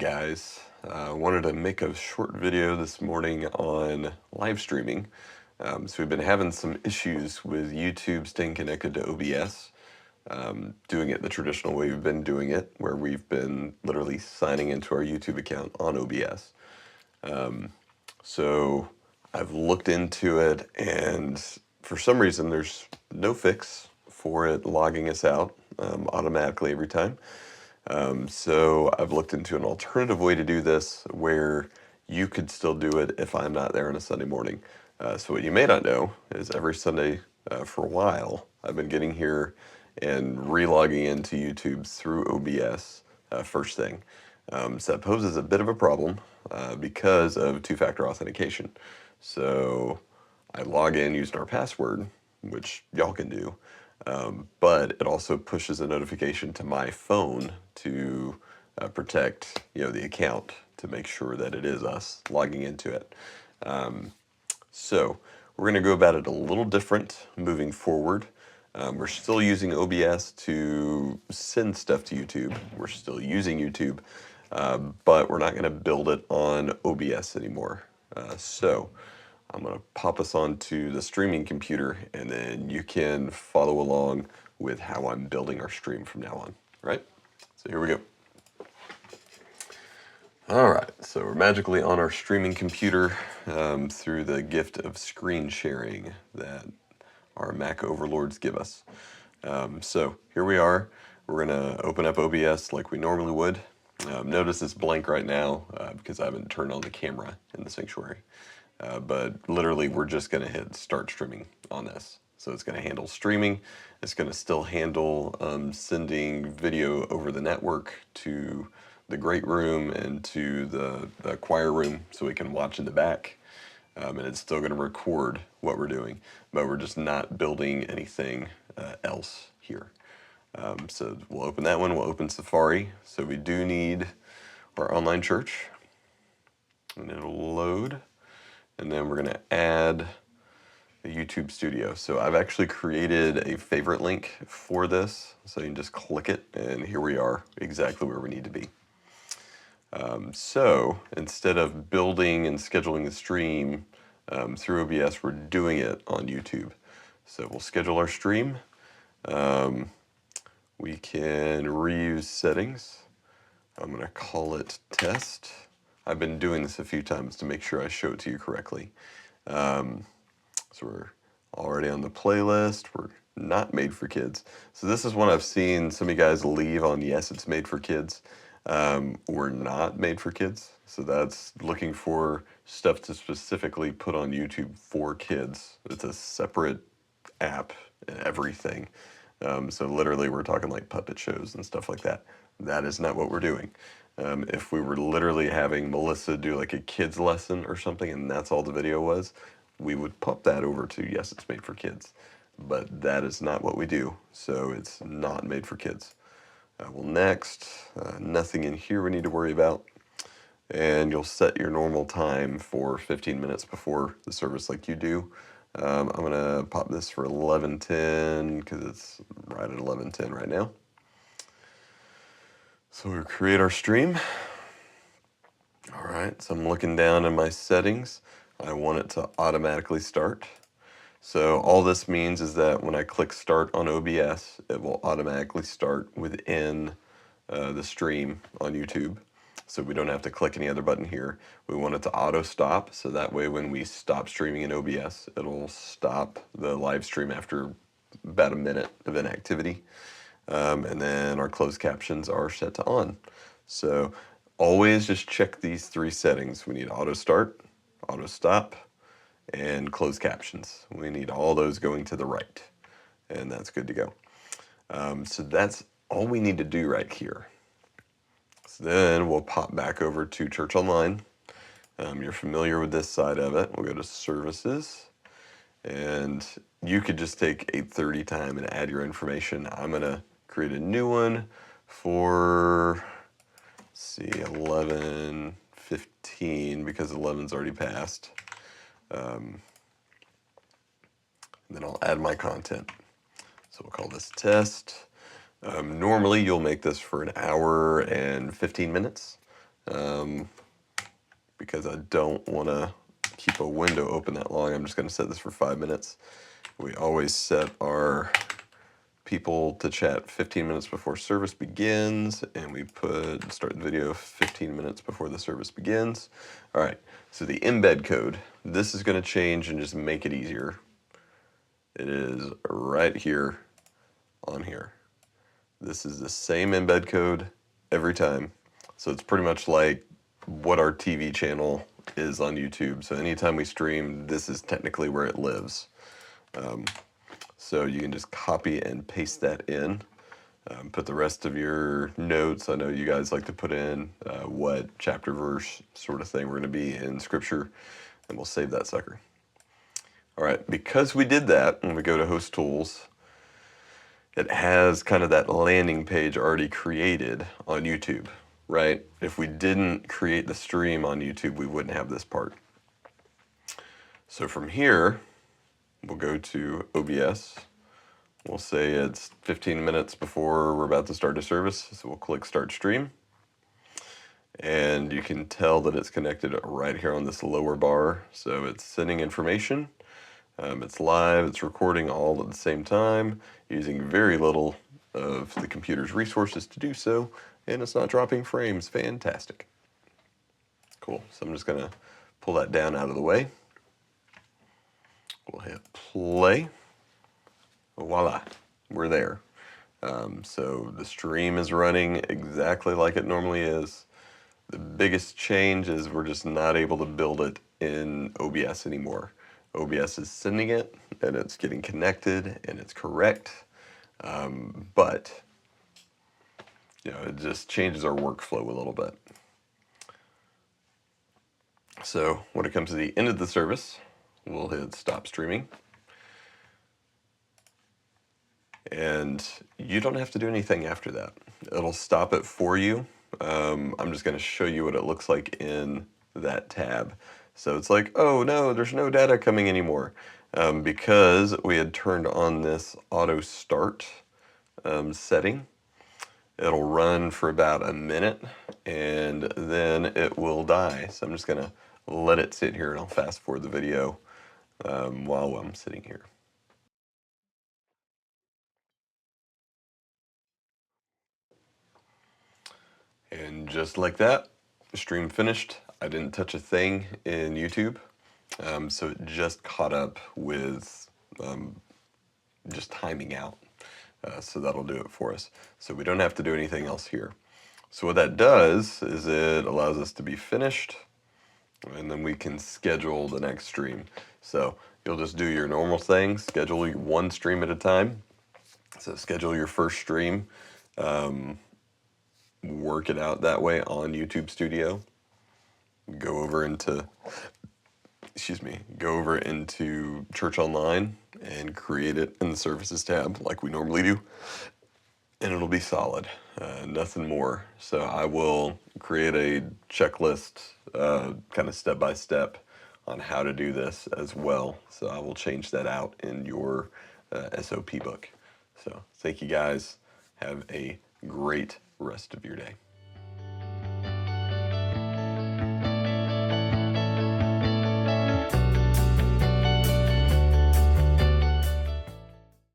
guys. I wanted to make a short video this morning on live streaming. So we've been having some issues with YouTube staying connected to OBS, doing it the traditional way we've been doing it, where we've been literally signing into our YouTube account on OBS. So I've looked into it, and for some reason there's no fix for it logging us out automatically every time. So I've looked into an alternative way to do this where you could still do it if I'm not there on a Sunday morning. So what you may not know is every Sunday for a while, I've been getting here and relogging into YouTube through OBS first thing. So that poses a bit of a problem because of two-factor authentication. So I log in using our password, which y'all can do, but it also pushes a notification to my phone to protect, the account to make sure that it is us logging into it. So we're going to go about it a little different moving forward. We're still using OBS to send stuff to YouTube. We're still using YouTube, but we're not going to build it on OBS anymore. So I'm going to pop us onto the streaming computer, and then you can follow along with how I'm building our stream from now on, right? So here we go. All right, so we're magically on our streaming computer through the gift of screen sharing that our Mac overlords give us. So here we are. We're going to open up OBS like we normally would. Notice it's blank right now because I haven't turned on the camera in the sanctuary. But literally, we're just going to hit start streaming on this. So it's going to handle streaming. It's going to still handle sending video over the network to the great room and to the choir room so we can watch in the back. And it's still going to record what we're doing, but we're just not building anything else here. So we'll open that one. We'll open Safari. So we do need our online church, and it'll load. And then we're going to add the YouTube Studio. So I've actually created a favorite link for this. So you can just click it, and here we are, exactly where we need to be. So instead of building and scheduling the stream through OBS, we're doing it on YouTube. So we'll schedule our stream. We can reuse settings. I'm going to call it test. I've been doing this a few times to make sure I show it to you correctly. So we're already on the playlist. We're not made for kids. So this is one I've seen some of you guys leave on yes, it's made for kids. We're not made for kids. So that's looking for stuff to specifically put on YouTube for kids. It's a separate app and everything. So literally we're talking like puppet shows and stuff like that. That is not what we're doing. If we were literally having Melissa do like a kids lesson or something and that's all the video was, we would pop that over to yes, it's made for kids. But that is not what we do. So it's not made for kids. Well, next, nothing in here we need to worry about. And you'll set your normal time for 15 minutes before the service like you do. I'm going to pop this for 11:10 because it's right at 11:10 right now. So we'll create our stream. All right, so I'm looking down in my settings. I want it to automatically start. So all this means is that when I click start on OBS, it will automatically start within the stream on YouTube. So we don't have to click any other button here. We want it to auto stop. So that way when we stop streaming in OBS, it'll stop the live stream after about a minute of inactivity. And then our closed captions are set to on. So always just check these three settings. We need auto start, auto stop, and closed captions. We need all those going to the right, and that's good to go. So that's all we need to do right here. So then we'll pop back over to Church Online. You're familiar with this side of it. We'll go to services, and you could just take 8:30 time and add your information. I'm going to create a new one for, let's see, 11:15 because 11's already passed. And then I'll add my content. So we'll call this test. Normally you'll make this for an hour and 15 minutes. because I don't want to keep a window open that long. I'm just going to set this for 5 minutes. We always set our people to chat 15 minutes before service begins, and we put start the video 15 minutes before the service begins. All right, so the embed code, this is going to change and just make it easier. It is right here on here. This is the same embed code every time. So it's pretty much like what our TV channel is on YouTube. So anytime we stream, this is technically where it lives. So you can just copy and paste that in. Put the rest of your notes. I know you guys like to put in what chapter verse sort of thing we're going to be in scripture, and we'll save that sucker. All right, because we did that, when we go to host tools, it has kind of that landing page already created on YouTube, right? If we didn't create the stream on YouTube, we wouldn't have this part. So from here, we'll go to OBS. We'll say it's 15 minutes before we're about to start a service, so we'll click Start Stream. And you can tell that it's connected right here on this lower bar. So it's sending information. It's live, it's recording all at the same time, using very little of the computer's resources to do so, and it's not dropping frames. Fantastic. Cool. So I'm just going to pull that down out of the way. We'll hit play. Voila, we're there. So the stream is running exactly like it normally is. The biggest change is we're just not able to build it in OBS anymore. OBS is sending it, and it's getting connected, and it's correct. But it just changes our workflow a little bit. So when it comes to the end of the service, we'll hit stop streaming. And you don't have to do anything after that. It'll stop it for you. I'm just going to show you what it looks like in that tab. So it's like, oh no, there's no data coming anymore. Because we had turned on this auto start setting. It'll run for about a minute and then it will die. So I'm just going to let it sit here, and I'll fast forward the video while I'm sitting here. And just like that, the stream finished. I didn't touch a thing in YouTube. So it just caught up with just timing out. So that'll do it for us. So we don't have to do anything else here. So what that does is it allows us to be finished, and then we can schedule the next stream. So you'll just do your normal thing, schedule one stream at a time. So schedule your first stream, work it out that way on YouTube Studio. Go over into Church Online and create it in the Services tab like we normally do, and it'll be solid, nothing more. So I will create a checklist, kind of step by step, on how to do this as well. So I will change that out in your SOP book. So thank you guys. Have a great rest of your day.